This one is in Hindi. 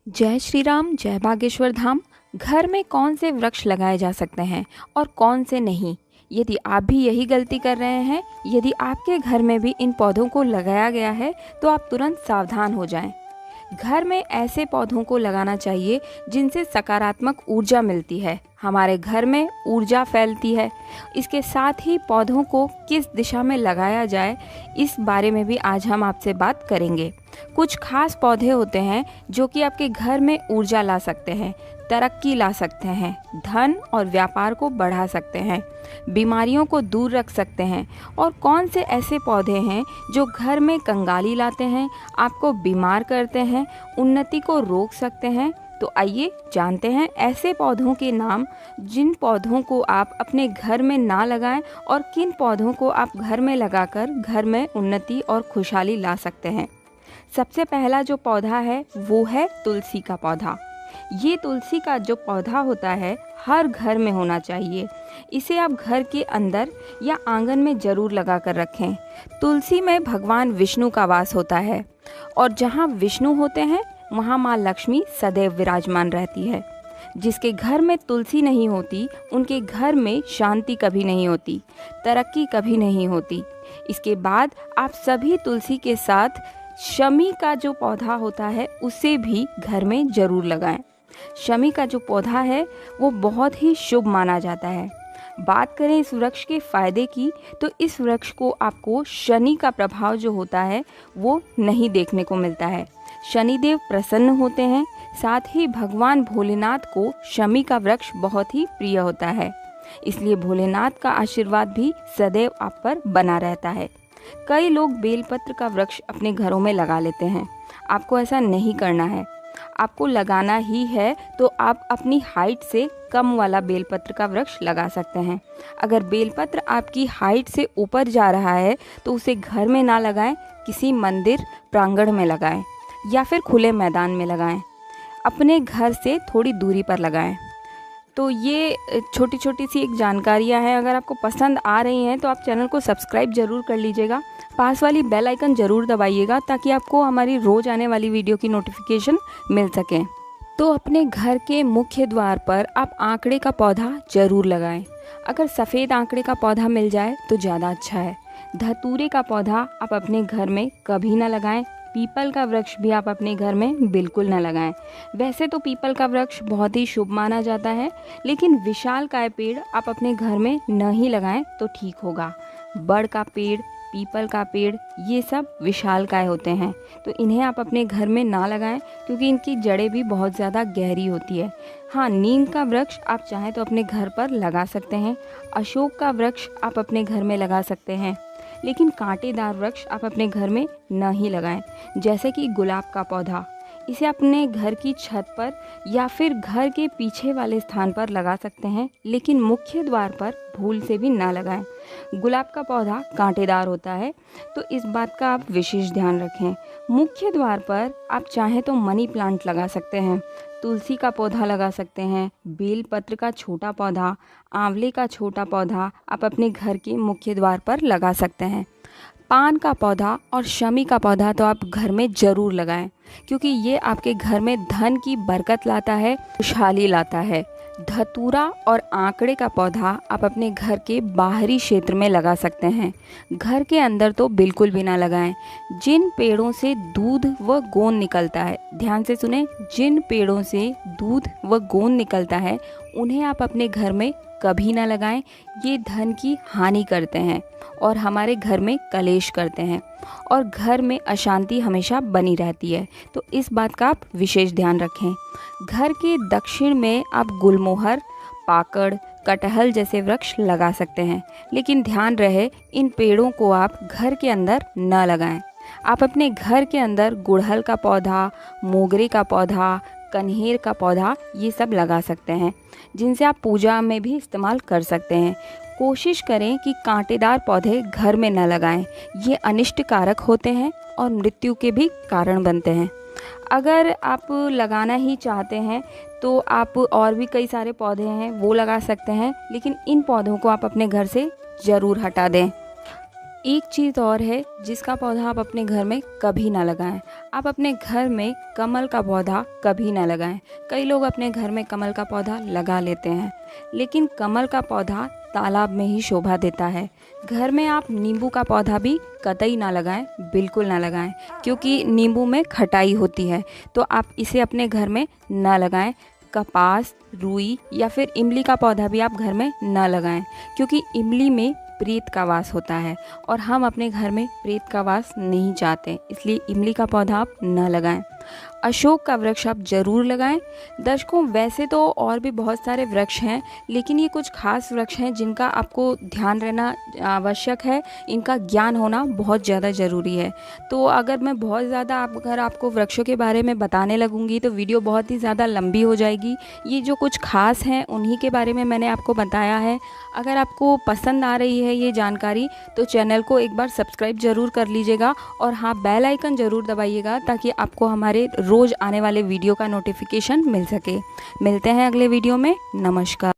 जय श्री राम, जय बागेश्वर धाम। घर में कौन से वृक्ष लगाए जा सकते हैं और कौन से नहीं? यदि आप भी यही गलती कर रहे हैं, यदि आपके घर में भी इन पौधों को लगाया गया है, तो आप तुरंत सावधान हो जाएं। घर में ऐसे पौधों को लगाना चाहिए जिनसे सकारात्मक ऊर्जा मिलती है, हमारे घर में ऊर्जा फैलती है। इसके साथ ही पौधों को किस दिशा में लगाया जाए, इस बारे में भी आज हम आपसे बात करेंगे। कुछ खास पौधे होते हैं जो कि आपके घर में ऊर्जा ला सकते हैं, तरक्की ला सकते हैं, धन और व्यापार को बढ़ा सकते हैं, बीमारियों को दूर रख सकते हैं। और कौन से ऐसे पौधे हैं जो घर में कंगाली लाते हैं, आपको बीमार करते हैं, उन्नति को रोक सकते हैं? तो आइए जानते हैं ऐसे पौधों के नाम, जिन पौधों को आप अपने घर में ना लगाएं और किन पौधों को आप घर में लगाकर घर में उन्नति और खुशहाली ला सकते हैं। सबसे पहला जो पौधा है वो है तुलसी का पौधा। ये तुलसी का जो पौधा होता है हर घर में होना चाहिए। इसे आप घर के अंदर या आंगन में जरूर लगा कर रखें। तुलसी में भगवान विष्णु का वास होता है और जहाँ विष्णु होते हैं वहाँ माँ लक्ष्मी सदैव विराजमान रहती है। जिसके घर में तुलसी नहीं होती, उनके घर में शांति कभी नहीं होती, तरक्की कभी नहीं होती। इसके बाद आप सभी तुलसी के साथ शमी का जो पौधा होता है उसे भी घर में जरूर लगाएं। शमी का जो पौधा है वो बहुत ही शुभ माना जाता है। बात करें इस वृक्ष के फायदे की, तो इस वृक्ष को आपको शनि का प्रभाव जो होता है वो नहीं देखने को मिलता है। शनिदेव प्रसन्न होते हैं, साथ ही भगवान भोलेनाथ को शमी का वृक्ष बहुत ही प्रिय होता है। इसलिए भोलेनाथ का आशीर्वाद भी सदैव आप पर बना रहता है। कई लोग बेलपत्र का वृक्ष अपने घरों में लगा लेते हैं। आपको ऐसा नहीं करना है। आपको लगाना ही है तो आप अपनी हाइट से कम वाला बेलपत्र का वृक्ष लगा सकते हैं। अगर बेलपत्र आपकी हाइट से ऊपर जा रहा है तो उसे घर में ना लगाएं, किसी मंदिर प्रांगण में लगाएं या फिर खुले मैदान में लगाएं। अपने घर से थोड़ी दूरी पर लगाएं। तो ये छोटी छोटी सी एक जानकारियाँ हैं। अगर आपको पसंद आ रही हैं तो आप चैनल को सब्सक्राइब ज़रूर कर लीजिएगा। पास वाली बेल आइकन ज़रूर दबाइएगा ताकि आपको हमारी रोज़ आने वाली वीडियो की नोटिफिकेशन मिल सके। तो अपने घर के मुख्य द्वार पर आप आंकड़े का पौधा ज़रूर लगाएं। अगर सफ़ेद आंकड़े का पौधा मिल जाए तो ज़्यादा अच्छा है। धतूरे का पौधा आप अपने घर में कभी ना लगाएं। पीपल का वृक्ष भी आप अपने घर में बिल्कुल न लगाएं। वैसे तो पीपल का वृक्ष बहुत ही शुभ माना जाता है, लेकिन विशालकाय पेड़ आप अपने घर में न ही लगाएं तो ठीक होगा। बड़ का पेड़, पीपल का पेड़, ये सब विशालकाय होते हैं, तो इन्हें आप अपने घर में ना लगाएं क्योंकि इनकी जड़ें भी बहुत ज़्यादा गहरी होती है। हाँ, नीम का वृक्ष आप चाहें तो अपने घर पर लगा सकते हैं। अशोक का वृक्ष आप अपने घर में लगा सकते हैं, लेकिन कांटेदार वृक्ष आप अपने घर में न ही लगाएं। जैसे कि गुलाब का पौधा, इसे अपने घर की छत पर या फिर घर के पीछे वाले स्थान पर लगा सकते हैं, लेकिन मुख्य द्वार पर भूल से भी ना लगाएं। गुलाब का पौधा कांटेदार होता है, तो इस बात का आप विशेष ध्यान रखें। मुख्य द्वार पर आप चाहें तो मनी प्लांट लगा सकते हैं, तुलसी का पौधा लगा सकते हैं, बेलपत्र का छोटा पौधा, आंवले का छोटा पौधा आप अपने घर के मुख्य द्वार पर लगा सकते हैं। पान का पौधा और शमी का पौधा तो आप घर में ज़रूर लगाएं, क्योंकि ये आपके घर में धन की बरकत लाता है, खुशहाली लाता है। धतूरा और आंकड़े का पौधा आप अपने घर के बाहरी क्षेत्र में लगा सकते हैं। घर के अंदर तो बिल्कुल भी ना लगाएं। जिन पेड़ों से दूध व गोंद निकलता है, ध्यान से सुने, जिन पेड़ों से दूध व गोंद निकलता है उन्हें आप अपने घर में कभी ना लगाएं। ये धन की हानि करते हैं और हमारे घर में कलेश करते हैं और घर में अशांति हमेशा बनी रहती है। तो इस बात का आप विशेष ध्यान रखें। घर के दक्षिण में आप गुलमोहर, पाकड़, कटहल जैसे वृक्ष लगा सकते हैं, लेकिन ध्यान रहे इन पेड़ों को आप घर के अंदर न लगाएं। आप अपने घर के अंदर गुड़हल का पौधा, मोगरे का पौधा, कन्हेर का पौधा, ये सब लगा सकते हैं, जिनसे आप पूजा में भी इस्तेमाल कर सकते हैं। कोशिश करें कि कांटेदार पौधे घर में न लगाएं। ये अनिष्ट कारक होते हैं और मृत्यु के भी कारण बनते हैं। अगर आप लगाना ही चाहते हैं तो आप और भी कई सारे पौधे हैं वो लगा सकते हैं, लेकिन इन पौधों को आप अपने घर से ज़रूर हटा दें। एक चीज़ और है जिसका पौधा आप अपने घर में कभी ना लगाएं। आप अपने घर में कमल का पौधा कभी ना लगाएं। कई लोग अपने घर में कमल का पौधा लगा लेते हैं, लेकिन कमल का पौधा तालाब में ही शोभा देता है। घर में आप नींबू का पौधा भी कतई ना लगाएं, बिल्कुल ना लगाएं, क्योंकि नींबू में खटाई होती है, तो आप इसे अपने घर में ना लगाएं। कपास, रुई या फिर इमली का पौधा भी आप घर में ना लगाएं, क्योंकि इमली में प्रेत का वास होता है और हम अपने घर में प्रेत का वास नहीं चाहते, इसलिए इमली का पौधा आप न लगाएं। अशोक का वृक्ष आप जरूर लगाएं। दर्शकों, वैसे तो और भी बहुत सारे वृक्ष हैं, लेकिन ये कुछ खास वृक्ष हैं जिनका आपको ध्यान रहना आवश्यक है, इनका ज्ञान होना बहुत ज़्यादा ज़रूरी है। तो अगर मैं बहुत ज़्यादा अगर आपको वृक्षों के बारे में बताने लगूंगी तो वीडियो बहुत ही ज़्यादा लंबी हो जाएगी। ये जो कुछ खास हैं उन्हीं के बारे में मैंने आपको बताया है। अगर आपको पसंद आ रही है ये जानकारी तो चैनल को एक बार सब्सक्राइब ज़रूर कर लीजिएगा और हाँ, बेल आइकन ज़रूर दबाइएगा ताकि आपको हमारे रोज़ आने वाले वीडियो का नोटिफिकेशन मिल सके। मिलते हैं अगले वीडियो में। नमस्कार।